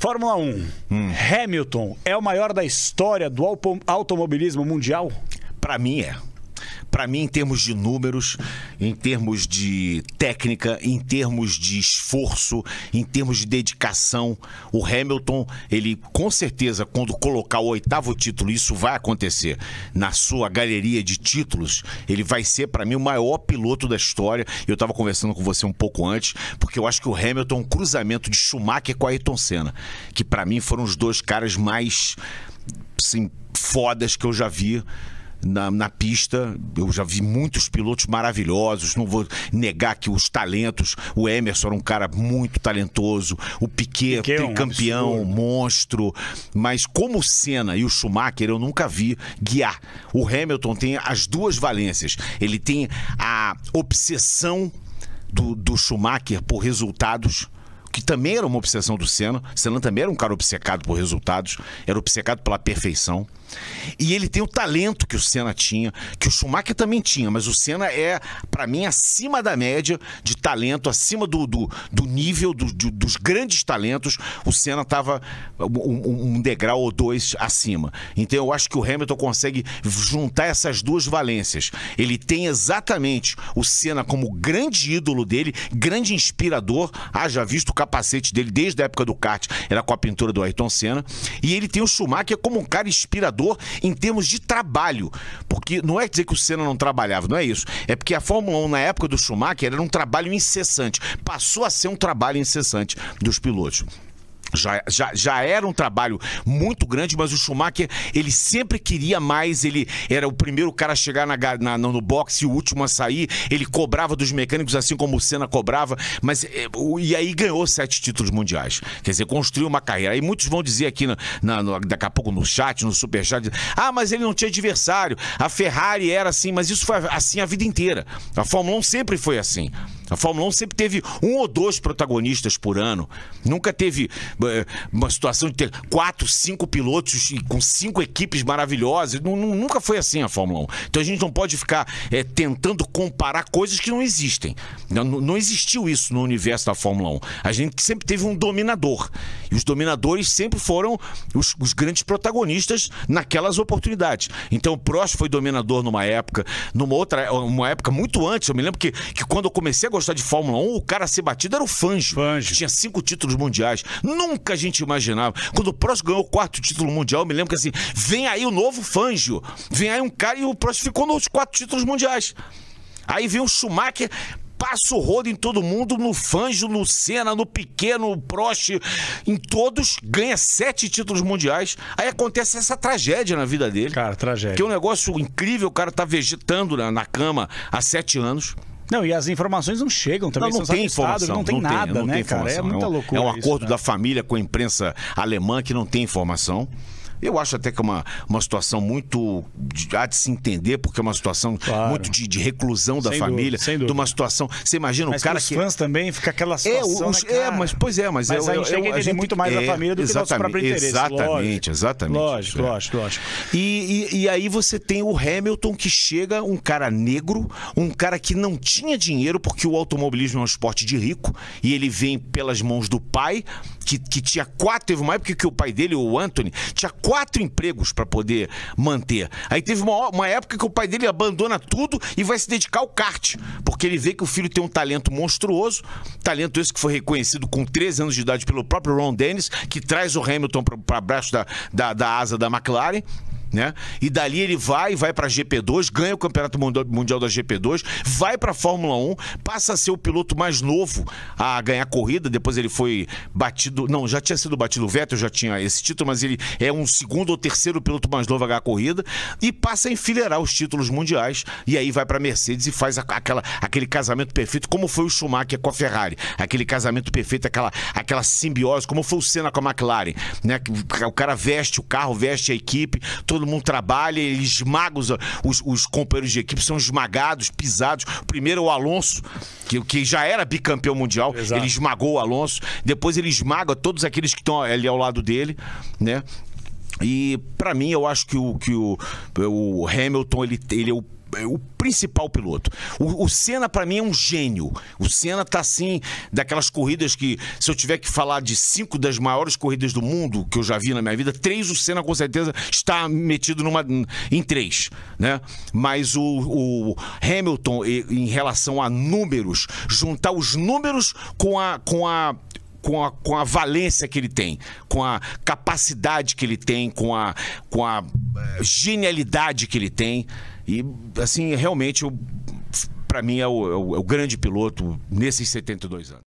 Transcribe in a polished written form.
Fórmula 1. Hamilton é o maior da história do automobilismo mundial? Para mim é. Para mim, em termos de números, em termos de técnica, em termos de esforço, em termos de dedicação, o Hamilton, ele com certeza, quando colocar o 8º título, isso vai acontecer na sua galeria de títulos, ele vai ser, para mim, o maior piloto da história. Eu estava conversando com você um pouco antes, porque eu acho que o Hamilton é um cruzamento de Schumacher com Ayrton Senna, que para mim foram os dois caras mais, assim, fodas que eu já vi na pista. Eu já vi muitos pilotos maravilhosos, não vou negar que os talentos, o Emerson era um cara muito talentoso, o Piquet tricampeão, monstro, mas como o Senna e o Schumacher eu nunca vi guiar. O Hamilton tem as duas valências, ele tem a obsessão do Schumacher por resultados, que também era uma obsessão do Senna. Senna também era um cara obcecado por resultados, era obcecado pela perfeição. E ele tem o talento que o Senna tinha, que o Schumacher também tinha, mas o Senna é, para mim, acima da média de talento, acima do nível dos grandes talentos. O Senna estava um degrau ou dois acima. Então eu acho que o Hamilton consegue juntar essas duas valências. Ele tem exatamente o Senna como grande ídolo dele, grande inspirador. Já visto o capacete dele desde a época do kart, era com a pintura do Ayrton Senna. E ele tem o Schumacher como um cara inspirador em termos de trabalho, porque não é dizer que o Senna não trabalhava, não é isso, é porque a Fórmula 1 na época do Schumacher era um trabalho incessante, passou a ser um trabalho incessante dos pilotos. Já era um trabalho muito grande, mas o Schumacher, ele sempre queria mais, ele era o primeiro cara a chegar no boxe e o último a sair, ele cobrava dos mecânicos assim como o Senna cobrava, e aí ganhou 7 títulos mundiais, quer dizer, construiu uma carreira. Aí muitos vão dizer aqui, daqui a pouco no chat, no superchat, mas ele não tinha adversário, a Ferrari era assim, mas isso foi assim a vida inteira, a Fórmula 1 sempre foi assim. A Fórmula 1 sempre teve 1 ou 2 protagonistas por ano. Nunca teve uma situação de ter 4, 5 pilotos com 5 equipes maravilhosas. Nunca foi assim a Fórmula 1. Então a gente não pode ficar tentando comparar coisas que não existem. Não existiu isso no universo da Fórmula 1. A gente sempre teve um dominador. E os dominadores sempre foram os grandes protagonistas naquelas oportunidades. Então o Prost foi dominador numa época, uma época muito antes. Eu me lembro que quando eu comecei a gostar de Fórmula 1, o cara a ser batido era o Fangio. Que tinha 5 títulos mundiais. Nunca a gente imaginava. Quando o Prost ganhou o 4º título mundial, eu me lembro que assim, vem aí o novo Fangio. Vem aí um cara e o Prost ficou nos 4 títulos mundiais. Aí vem o Schumacher, passa o rodo em todo mundo, no Fangio, no Senna, no Piquet, no Prost, em todos, ganha 7 títulos mundiais. Aí acontece essa tragédia na vida dele. Cara, tragédia. Que é um negócio incrível, o cara tá vegetando na cama há 7 anos. Não, e as informações não chegam também. Não tem informação. Não tem nada, né, cara? É muita loucura. É um acordo da família com a imprensa alemã que não tem informação. Eu acho até que é uma situação muito há de se entender, porque é uma situação muito de reclusão da família, de uma situação. Você imagina o cara que. Os fãs também fica aquela situação. Mas a gente tem que entender muito mais a família do que nosso próprio interesse. Exatamente. Lógico. E aí você tem o Hamilton, que chega, um cara negro, um cara que não tinha dinheiro, porque o automobilismo é um esporte de rico, e ele vem pelas mãos do pai, que tinha 4, teve uma época que o pai dele, o Anthony, tinha 4 empregos para poder manter. Aí teve uma época que o pai dele abandona tudo e vai se dedicar ao kart, porque ele vê que o filho tem um talento monstruoso, talento esse que foi reconhecido com 13 anos de idade pelo próprio Ron Dennis, que traz o Hamilton para baixo da asa da McLaren. Né? E dali ele vai para a GP2, ganha o Campeonato Mundial da GP2, vai para a Fórmula 1, passa a ser o piloto mais novo a ganhar corrida. Depois ele foi batido, não, já tinha sido batido, o Vettel já tinha esse título, mas ele é um 2º ou 3º piloto mais novo a ganhar corrida, e passa a enfileirar os títulos mundiais, e aí vai para a Mercedes e faz aquele casamento perfeito, como foi o Schumacher com a Ferrari, aquele casamento perfeito, aquela simbiose, como foi o Senna com a McLaren, né? O cara veste o carro, veste a equipe, todo mundo trabalha, ele esmaga os companheiros de equipe, são esmagados, pisados. Primeiro o Alonso, que já era bicampeão mundial. Exato. Ele esmagou o Alonso, depois ele esmaga todos aqueles que estão ali ao lado dele, né? E para mim, eu acho que o Hamilton, ele é o principal piloto. O Senna, para mim, é um gênio. O Senna tá assim, daquelas corridas que, se eu tiver que falar de 5 das maiores corridas do mundo que eu já vi na minha vida, 3 o Senna com certeza está metido em 3, né? Mas o Hamilton, em relação a números, juntar os números com a valência que ele tem, com a capacidade que ele tem, com a genialidade que ele tem. E, assim, realmente, para mim, é o grande piloto nesses 72 anos.